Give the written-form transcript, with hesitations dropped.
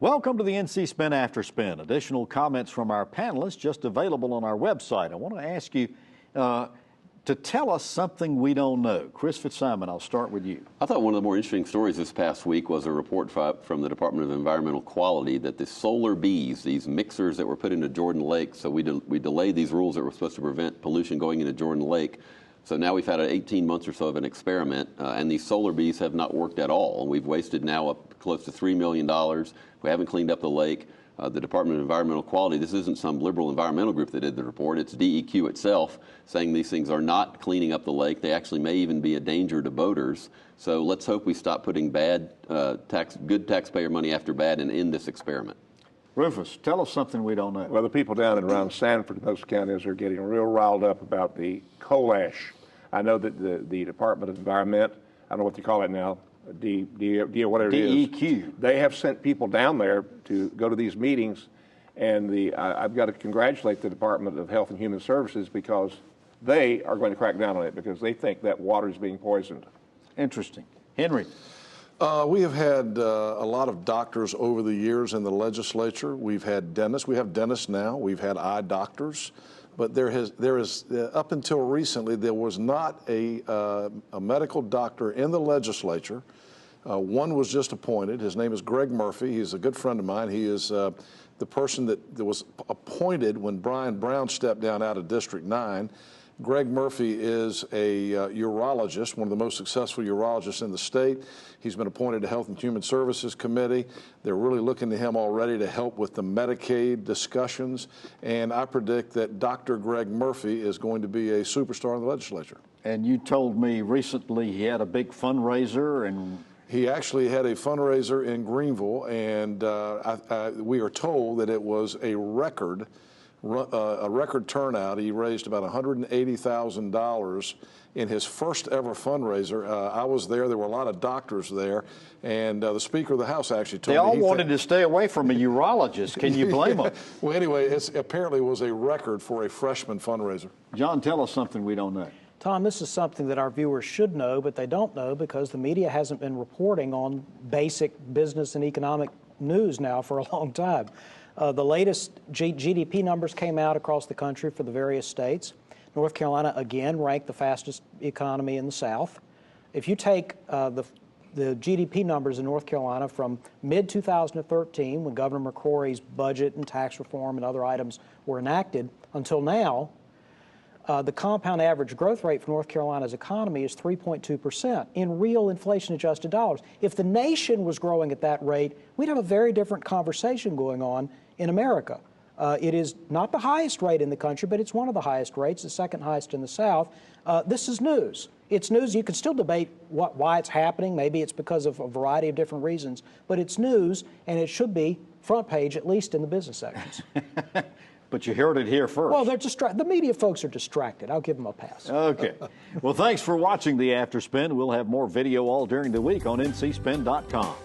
Welcome to the NC Spin After Spin. Additional comments from our panelists just available on our website. I want to ask you to tell us something we don't know. Chris Fitzsimon, I'll start with you. I thought one of the more interesting stories this past week was a report from the Department of Environmental Quality that the solar bees, these mixers that were put into Jordan Lake, so we delayed these rules that were supposed to prevent pollution going into Jordan Lake. So now we've had 18 months or so of an experiment, and these solar bees have not worked at all. And we've wasted now up close to $3 million. We haven't cleaned up the lake. The Department of Environmental Quality, this isn't some liberal environmental group that did the report, it's DEQ itself saying these things are not cleaning up the lake. They actually may even be a danger to boaters. So let's hope we stop putting good taxpayer money after bad and end this experiment. Rufus, tell us something we don't know. Well, the people down and around Sanford and those counties are getting real riled up about the coal ash. I know that the Department of Environment, I don't know what they call it now, whatever it is. DEQ. They have sent people down there to go to these meetings, and I've got to congratulate the Department of Health and Human Services because they are going to crack down on it because they think that water is being poisoned. Interesting. Henry. We have had a lot of doctors over the years in the legislature. We've had dentists. We have dentists now. We've had eye doctors. But there is up until recently, there was not a medical doctor in the legislature. One was just appointed. His name is Greg Murphy. He's a good friend of mine. He is the person that was appointed when Brian Brown stepped down out of District 9. Greg Murphy is a urologist, one of the most successful urologists in the state. He's been appointed to Health and Human Services Committee. They're really looking to him already to help with the Medicaid discussions. And I predict that Dr. Greg Murphy is going to be a superstar in the legislature. And you told me recently he had a big fundraiser and... He actually had a fundraiser in Greenville, and we are told that it was a record turnout. He raised about $180,000 in his first ever fundraiser. I was there. There were a lot of doctors there, and the Speaker of the House actually told me. They all wanted to stay away from a urologist. Can you blame them? Well, anyway, it apparently was a record for a freshman fundraiser. John, tell us something we don't know. Tom, this is something that our viewers should know, but they don't know because the media hasn't been reporting on basic business and economic news now for a long time. The latest GDP numbers came out across the country for the various states. North Carolina, again, ranked the fastest economy in the South. If you take the GDP numbers in North Carolina from mid-2013, when Governor McCrory's budget and tax reform and other items were enacted, until now, the compound average growth rate for North Carolina's economy is 3.2% in real inflation-adjusted dollars. If the nation was growing at that rate, we'd have a very different conversation going on in America. It is not the highest rate in the country, but it's one of the highest rates, the second highest in the South. This is news. It's news. You can still debate why it's happening. Maybe it's because of a variety of different reasons, but it's news, and it should be front page, at least in the business sections. But you heard it here first. Well, they're the media folks are distracted. I'll give them a pass. Okay. Well, thanks for watching the After Spin. We'll have more video all during the week on ncspin.com.